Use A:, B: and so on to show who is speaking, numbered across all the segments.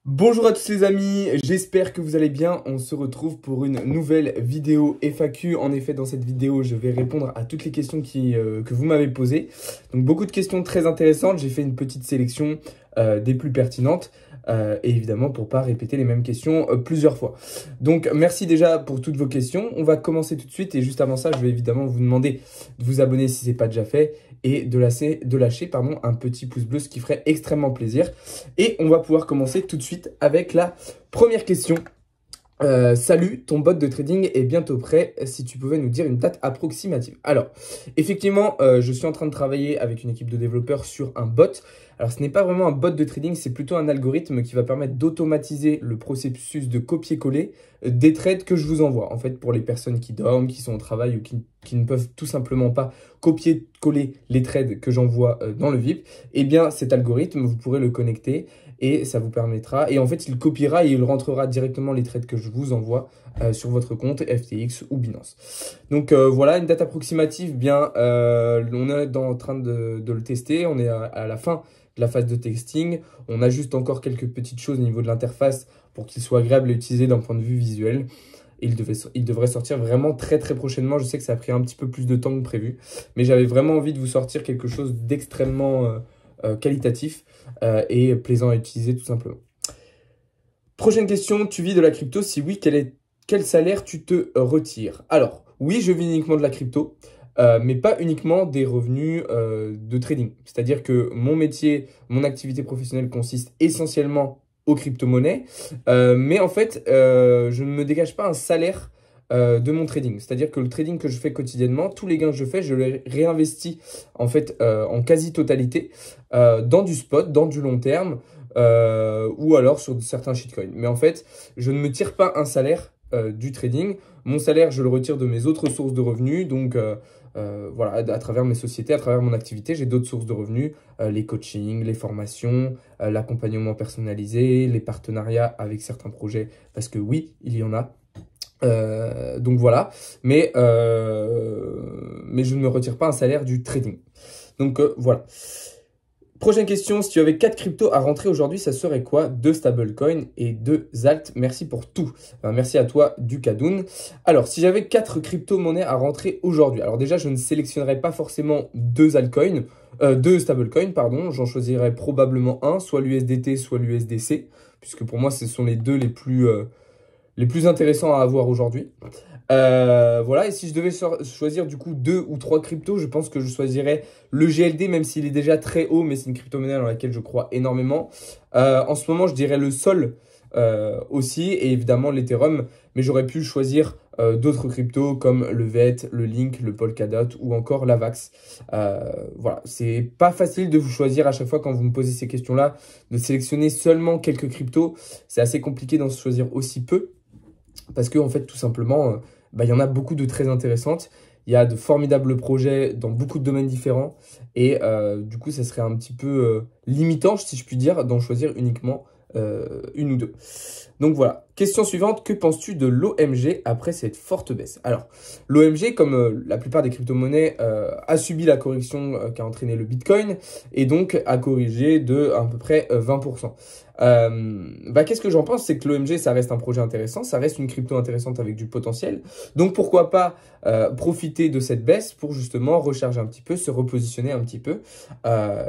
A: Bonjour à tous les amis, j'espère que vous allez bien. On se retrouve pour une nouvelle vidéo FAQ. En effet, dans cette vidéo, je vais répondre à toutes les questions que vous m'avez posées. Donc beaucoup de questions très intéressantes. J'ai fait une petite sélection des plus pertinentes. Et évidemment, pour pas répéter les mêmes questions plusieurs fois. Donc merci déjà pour toutes vos questions. On va commencer tout de suite. Et juste avant ça, je vais évidemment vous demander de vous abonner si ce n'est pas déjà fait. Et de lâcher un petit pouce bleu, ce qui ferait extrêmement plaisir. Et on va pouvoir commencer tout de suite avec la première question. Salut, ton bot de trading est bientôt prêt. Si tu pouvais nous dire une date approximative. Alors, effectivement, je suis en train de travailler avec une équipe de développeurs sur un bot. Alors, ce n'est pas vraiment un bot de trading, c'est plutôt un algorithme qui va permettre d'automatiser le processus de copier-coller des trades que je vous envoie. En fait, pour les personnes qui dorment, qui sont au travail ou qui ne peuvent tout simplement pas copier-coller les trades que j'envoie dans le VIP, eh bien, cet algorithme, vous pourrez le connecter et ça vous permettra. Et en fait, il copiera et il rentrera directement les trades que je vous envoie sur votre compte FTX ou Binance. Donc voilà, une date approximative, bien, on est en train de le tester. On est à la fin de la phase de testing. On ajuste encore quelques petites choses au niveau de l'interface pour qu'il soit agréable à utiliser d'un point de vue visuel. Il devrait sortir vraiment très prochainement. Je sais que ça a pris un petit peu plus de temps que prévu, mais j'avais vraiment envie de vous sortir quelque chose d'extrêmement qualitatif et plaisant à utiliser tout simplement. Prochaine question, tu vis de la crypto? Si oui, quel salaire tu te retires? Alors, oui, je vis uniquement de la crypto, mais pas uniquement des revenus de trading. C'est-à-dire que mon métier, mon activité professionnelle consiste essentiellement aux crypto-monnaies, mais en fait, je ne me dégage pas un salaire de mon trading. C'est-à-dire que le trading que je fais quotidiennement, tous les gains que je fais, je les réinvestis en fait en quasi-totalité dans du spot, dans du long terme, ou alors sur certains shitcoins. Mais en fait, je ne me tire pas un salaire du trading. Mon salaire, je le retire de mes autres sources de revenus. Donc voilà, à travers mes sociétés, à travers mon activité, j'ai d'autres sources de revenus, les coachings, les formations, l'accompagnement personnalisé, les partenariats avec certains projets, parce que oui, il y en a. Donc voilà, mais je ne me retire pas un salaire du trading. Donc voilà. Prochaine question, si tu avais 4 cryptos à rentrer aujourd'hui, ça serait quoi? 2 stablecoins et 2 alt. Merci pour tout. Merci à toi, Ducadoun. Alors, si j'avais 4 crypto-monnaies à rentrer aujourd'hui, alors déjà, je ne sélectionnerais pas forcément 2 altcoins, 2 stablecoins, pardon. J'en choisirais probablement un, soit l'USDT, soit l'USDC, puisque pour moi, ce sont les deux les plus intéressants à avoir aujourd'hui. Voilà, et si je devais choisir du coup 2 ou 3 cryptos, je pense que je choisirais le GLD, même s'il est déjà très haut, mais c'est une crypto-monnaie dans laquelle je crois énormément. En ce moment, je dirais le Sol aussi, et évidemment l'Ethereum, mais j'aurais pu choisir d'autres cryptos comme le VET, le Link, le Polkadot ou encore l'Avax. Voilà, c'est pas facile de vous choisir à chaque fois quand vous me posez ces questions-là, de sélectionner seulement quelques cryptos. C'est assez compliqué d'en choisir aussi peu. Parce que, en fait, tout simplement, il y en a beaucoup de très intéressantes. Il y a de formidables projets dans beaucoup de domaines différents. Et du coup, ça serait un petit peu limitant, si je puis dire, d'en choisir uniquement une ou deux. Donc voilà. Question suivante. Que penses-tu de l'OMG après cette forte baisse? Alors, l'OMG, comme la plupart des crypto-monnaies, a subi la correction qu'a entraîné le Bitcoin et donc a corrigé de à peu près 20%. Qu'est-ce que j'en pense? C'est que l'OMG, ça reste un projet intéressant, ça reste une crypto intéressante avec du potentiel. Donc pourquoi pas profiter de cette baisse pour justement recharger un petit peu, se repositionner un petit peu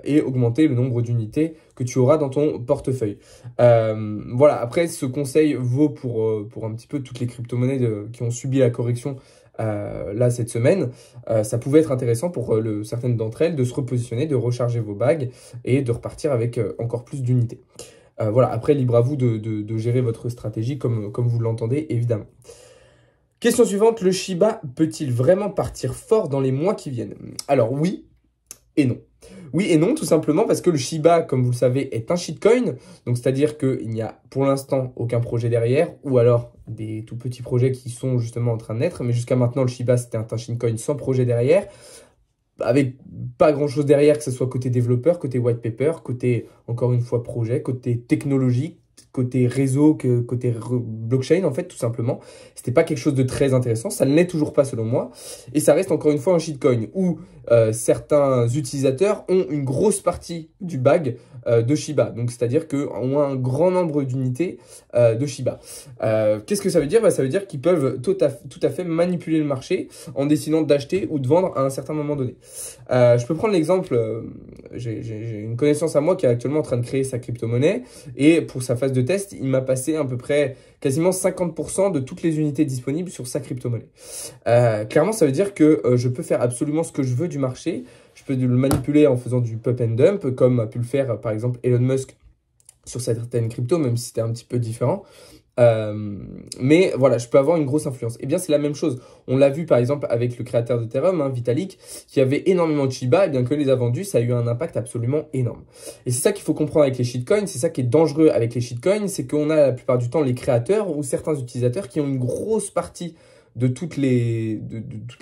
A: et augmenter le nombre d'unités que tu auras dans ton portefeuille. Voilà, après ce conseil vaut pour un petit peu toutes les crypto-monnaies qui ont subi la correction là cette semaine. Ça pouvait être intéressant pour certaines d'entre elles de se repositionner, de recharger vos bagues et de repartir avec encore plus d'unités. Voilà, après, libre à vous de gérer votre stratégie comme vous l'entendez, évidemment. Question suivante, le Shiba peut-il vraiment partir fort dans les mois qui viennent? Alors oui et non. Oui et non, tout simplement parce que le Shiba, comme vous le savez, est un shitcoin. Donc, c'est-à-dire qu'il n'y a pour l'instant aucun projet derrière, ou alors des tout petits projets qui sont justement en train de naître. Mais jusqu'à maintenant, le Shiba, c'était un shitcoin sans projet derrière, avec pas grand chose derrière, que ce soit côté développeur, côté white paper, côté, encore une fois, projet, côté technologie, côté réseau, côté blockchain, en fait, tout simplement. C'était pas quelque chose de très intéressant. Ça ne l'est toujours pas, selon moi. Et ça reste, encore une fois, un shitcoin où certains utilisateurs ont une grosse partie du bag de Shiba. Donc, c'est-à-dire qu'on a un grand nombre d'unités de Shiba. Qu'est-ce que ça veut dire? Ça veut dire qu'ils peuvent tout à fait manipuler le marché en décidant d'acheter ou de vendre à un certain moment donné. Je peux prendre l'exemple, j'ai une connaissance à moi qui est actuellement en train de créer sa crypto-monnaie et pour sa phase de test, il m'a passé à peu près quasiment 50% de toutes les unités disponibles sur sa crypto-monnaie. Clairement, ça veut dire que je peux faire absolument ce que je veux du marché. Je peux le manipuler en faisant du pump and dump, comme a pu le faire par exemple Elon Musk sur certaines cryptos, même si c'était un petit peu différent. Mais voilà, je peux avoir une grosse influence. Et bien, c'est la même chose. On l'a vu par exemple avec le créateur d'Ethereum, Vitalik, qui avait énormément de Shiba, et bien que les a vendus, ça a eu un impact absolument énorme. Et c'est ça qu'il faut comprendre avec les shitcoins, c'est ça qui est dangereux avec les shitcoins, c'est qu'on a la plupart du temps les créateurs ou certains utilisateurs qui ont une grosse partie de toutes les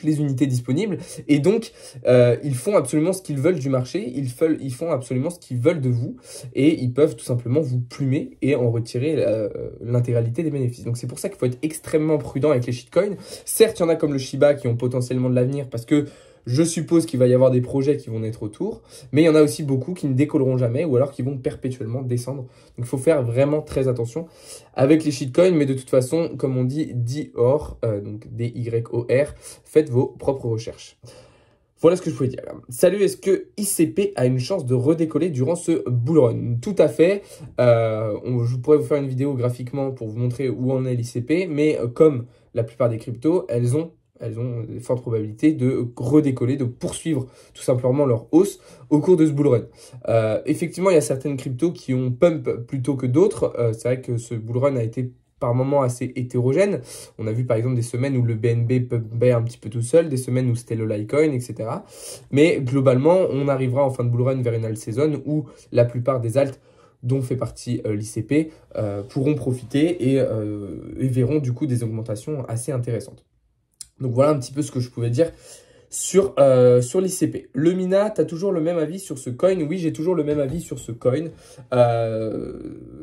A: unités disponibles. Et donc, ils font absolument ce qu'ils veulent du marché, ils font absolument ce qu'ils veulent de vous, et ils peuvent tout simplement vous plumer et en retirer l'intégralité des bénéfices. Donc, c'est pour ça qu'il faut être extrêmement prudent avec les shitcoins. Certes, il y en a comme le Shiba qui ont potentiellement de l'avenir parce que je suppose qu'il va y avoir des projets qui vont naître autour, mais il y en a aussi beaucoup qui ne décolleront jamais ou alors qui vont perpétuellement descendre. Donc, il faut faire vraiment très attention avec les shitcoins, mais de toute façon, comme on dit, DYOR, donc D-Y-O-R, faites vos propres recherches. Voilà ce que je pouvais dire. Salut, est-ce que ICP a une chance de redécoller durant ce bull run? Tout à fait. Je pourrais vous faire une vidéo graphiquement pour vous montrer où en est l'ICP, mais comme la plupart des cryptos, elles ont des fortes probabilités de redécoller, de poursuivre tout simplement leur hausse au cours de ce bull run. Effectivement, il y a certaines cryptos qui ont pump plutôt que d'autres. C'est vrai que ce bull run a été par moments assez hétérogène. On a vu par exemple des semaines où le BNB pumpait un petit peu tout seul, des semaines où c'était le Litecoin, etc. Mais globalement, on arrivera en fin de bull run vers une alt season où la plupart des alts dont fait partie l'ICP pourront profiter et verront du coup des augmentations assez intéressantes. Donc voilà un petit peu ce que je pouvais dire sur l'ICP. Le Mina, tu as toujours le même avis sur ce coin? Oui, j'ai toujours le même avis sur ce coin.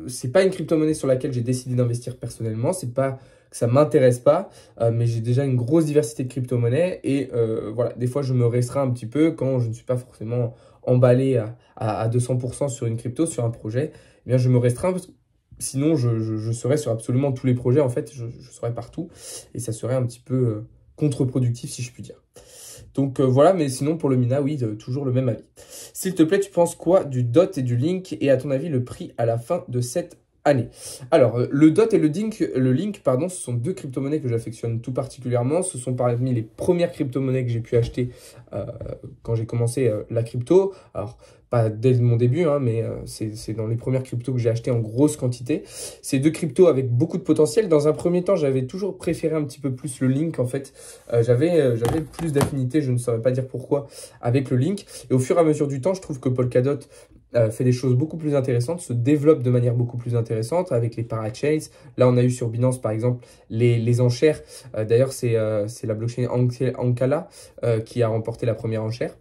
A: C'est pas une crypto-monnaie sur laquelle j'ai décidé d'investir personnellement. C'est pas que ça m'intéresse pas, mais j'ai déjà une grosse diversité de crypto-monnaies. Et voilà, des fois, je me restreins un petit peu quand je ne suis pas forcément emballé à 200% sur une crypto, sur un projet. Eh bien, je me restreins parce que sinon, je serais sur absolument tous les projets. En fait, je serais partout. Et ça serait un petit peu contre-productif, si je puis dire. Donc voilà, mais sinon pour le Mina, oui, toujours le même avis. S'il te plaît, tu penses quoi du DOT et du Link et à ton avis le prix à la fin de cette année? Alors, le DOT et le Link, pardon, ce sont deux crypto-monnaies que j'affectionne tout particulièrement. Ce sont parmi les premières crypto-monnaies que j'ai pu acheter quand j'ai commencé la crypto. Alors, pas dès mon début, hein, mais c'est dans les premières cryptos que j'ai acheté en grosse quantité. Ces deux cryptos avec beaucoup de potentiel. Dans un premier temps, j'avais toujours préféré un petit peu plus le Link, en fait. J'avais plus d'affinité, je ne saurais pas dire pourquoi, avec le Link. Et au fur et à mesure du temps, je trouve que Polkadot fait des choses beaucoup plus intéressantes, se développe de manière beaucoup plus intéressante avec les parachains. Là, on a eu sur Binance, par exemple, les enchères. D'ailleurs, c'est la blockchain Ankala qui a remporté la première enchère.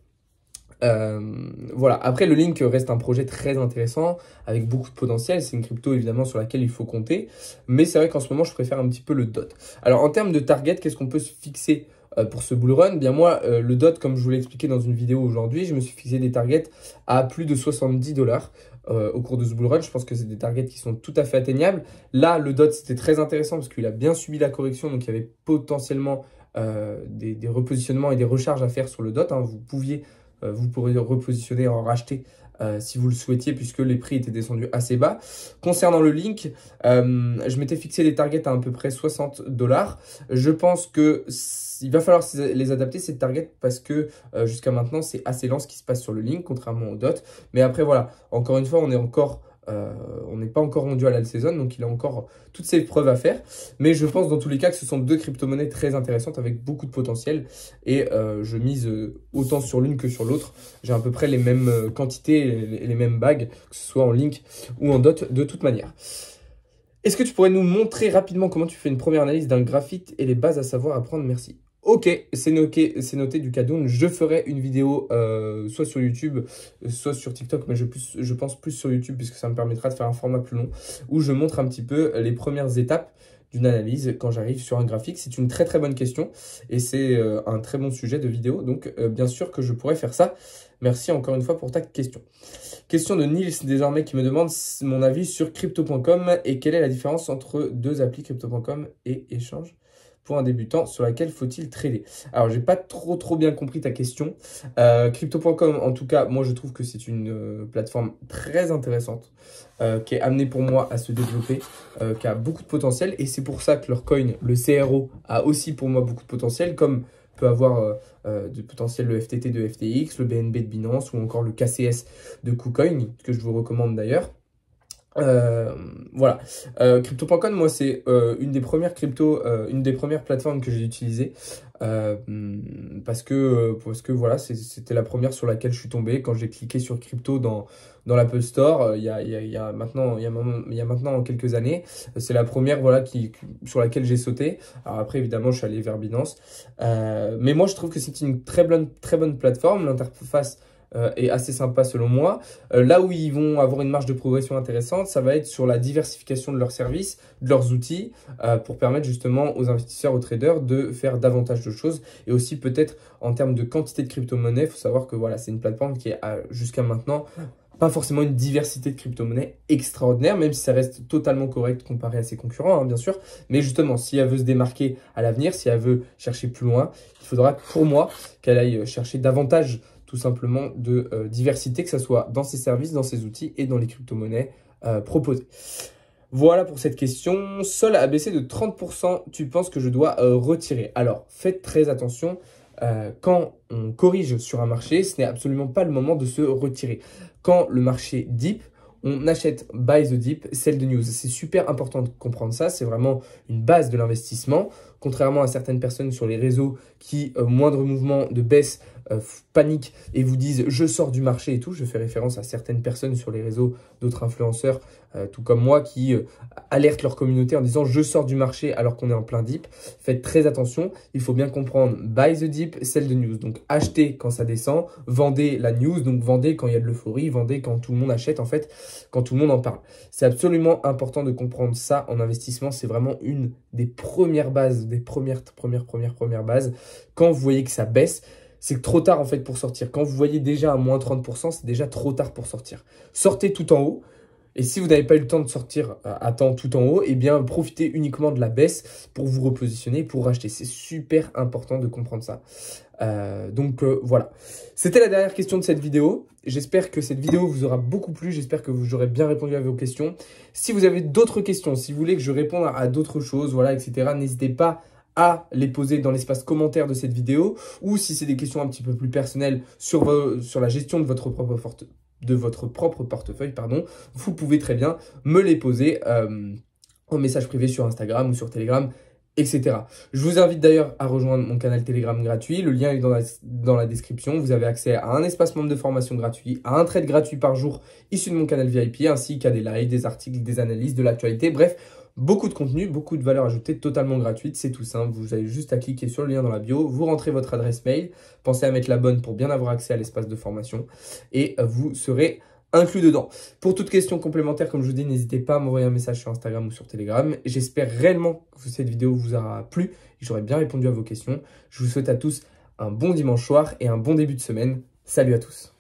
A: Voilà. Après, le Link reste un projet très intéressant avec beaucoup de potentiel. C'est une crypto évidemment sur laquelle il faut compter. Mais c'est vrai qu'en ce moment, je préfère un petit peu le DOT. Alors, en termes de target, qu'est-ce qu'on peut se fixer pour ce bull run? Bien moi, le DOT, comme je vous l'ai expliqué dans une vidéo aujourd'hui, je me suis fixé des targets à plus de 70 $. Au cours de ce bull run, je pense que c'est des targets qui sont tout à fait atteignables. Là, le DOT, c'était très intéressant parce qu'il a bien subi la correction. Donc, il y avait potentiellement des repositionnements et des recharges à faire sur le DOT. Hein. Vous pourrez repositionner, en racheter si vous le souhaitiez, puisque les prix étaient descendus assez bas. Concernant le Link, je m'étais fixé des targets à peu près 60 $. Je pense que il va falloir les adapter, ces targets, parce que jusqu'à maintenant, c'est assez lent ce qui se passe sur le Link, contrairement au DOT. Mais après, voilà, encore une fois, on n'est pas encore rendu à la saison, donc il a encore toutes ses preuves à faire. Mais je pense dans tous les cas que ce sont deux crypto-monnaies très intéressantes avec beaucoup de potentiel. Et je mise autant sur l'une que sur l'autre. J'ai à peu près les mêmes quantités et les mêmes bagues, que ce soit en Link ou en DOT de toute manière. Est-ce que tu pourrais nous montrer rapidement comment tu fais une première analyse d'un graphite et les bases à savoir apprendre? Merci. Ok, c'est noté du Kadoun. Je ferai une vidéo soit sur YouTube, soit sur TikTok, mais je pense plus sur YouTube puisque ça me permettra de faire un format plus long où je montre un petit peu les premières étapes d'une analyse quand j'arrive sur un graphique? C'est une très très bonne question et c'est un très bon sujet de vidéo. Donc bien sûr que je pourrais faire ça. Merci encore une fois pour ta question. Question de Nils désormais qui me demande mon avis sur crypto.com et quelle est la différence entre deux applis crypto.com et échange pour un débutant sur laquelle faut-il trader? Alors, j'ai pas trop bien compris ta question. Crypto.com, en tout cas, moi je trouve que c'est une plateforme très intéressante qui est amenée pour moi à se développer, qui a beaucoup de potentiel et c'est pour ça que leur coin, le CRO, a aussi pour moi beaucoup de potentiel, comme peut avoir du potentiel le FTT de FTX, le BNB de Binance ou encore le KCS de KuCoin, que je vous recommande d'ailleurs. Voilà, crypto.com, moi c'est une des premières une des premières plateformes que j'ai utilisées parce que voilà, c'était la première sur laquelle je suis tombé quand j'ai cliqué sur crypto dans l'Apple Store il y a maintenant quelques années. C'est la première voilà sur laquelle j'ai sauté. Alors après évidemment je suis allé vers Binance, mais moi je trouve que c'est une très bonne plateforme. L'interface est assez sympa selon moi. Là où ils vont avoir une marge de progression intéressante, ça va être sur la diversification de leurs services, de leurs outils, pour permettre justement aux investisseurs, aux traders de faire davantage de choses. Et aussi peut-être en termes de quantité de crypto-monnaies, il faut savoir que voilà, c'est une plateforme qui a jusqu'à maintenant pas forcément une diversité de crypto-monnaies extraordinaire, même si ça reste totalement correct comparé à ses concurrents, hein, bien sûr. Mais justement, si elle veut se démarquer à l'avenir, si elle veut chercher plus loin, il faudra pour moi qu'elle aille chercher davantage tout simplement de diversité, que ce soit dans ses services, dans ses outils et dans les crypto-monnaies proposées. Voilà pour cette question. Sol a baissé de 30%, tu penses que je dois retirer? Alors, faites très attention. Quand on corrige sur un marché, ce n'est absolument pas le moment de se retirer. Quand le marché dip, on achète buy the dip, sell the news. C'est super important de comprendre ça. C'est vraiment une base de l'investissement. Contrairement à certaines personnes sur les réseaux qui, moindre mouvement de baisse, paniquent et vous disent « je sors du marché » et tout. Je fais référence à certaines personnes sur les réseaux, d'autres influenceurs, tout comme moi, qui alertent leur communauté en disant « je sors du marché » alors qu'on est en plein dip. Faites très attention. Il faut bien comprendre buy the dip, sell the news. Donc, achetez quand ça descend, vendez la news. Donc, vendez quand il y a de l'euphorie, vendez quand tout le monde achète, en fait, quand tout le monde en parle. C'est absolument important de comprendre ça en investissement. C'est vraiment une des premières bases, des premières bases. Quand vous voyez que ça baisse, c'est trop tard en fait pour sortir. Quand vous voyez déjà à moins 30%, c'est déjà trop tard pour sortir. Sortez tout en haut. Et si vous n'avez pas eu le temps de sortir à temps tout en haut, eh bien profitez uniquement de la baisse pour vous repositionner, pour racheter. C'est super important de comprendre ça. Donc voilà. C'était la dernière question de cette vidéo. J'espère que cette vidéo vous aura beaucoup plu. J'espère que j'aurai bien répondu à vos questions. Si vous avez d'autres questions, si vous voulez que je réponde à d'autres choses, voilà, etc., n'hésitez pas à les poser dans l'espace commentaire de cette vidéo, ou si c'est des questions un petit peu plus personnelles sur la gestion de votre propre portefeuille, pardon, vous pouvez très bien me les poser en message privé sur Instagram ou sur Telegram, etc. Je vous invite d'ailleurs à rejoindre mon canal Telegram gratuit. Le lien est dans la description. Vous avez accès à un espace membre de formation gratuit, à un trade gratuit par jour issu de mon canal VIP, ainsi qu'à des lives, des articles, des analyses, de l'actualité. Bref, beaucoup de contenu, beaucoup de valeur ajoutée totalement gratuite. C'est tout simple. Vous avez juste à cliquer sur le lien dans la bio. Vous rentrez votre adresse mail. Pensez à mettre la bonne pour bien avoir accès à l'espace de formation. Et vous serez inclus dedans. Pour toute question complémentaire, comme je vous dis, n'hésitez pas à m'envoyer un message sur Instagram ou sur Telegram. J'espère réellement que cette vidéo vous aura plu et j'aurai bien répondu à vos questions. Je vous souhaite à tous un bon dimanche soir et un bon début de semaine. Salut à tous.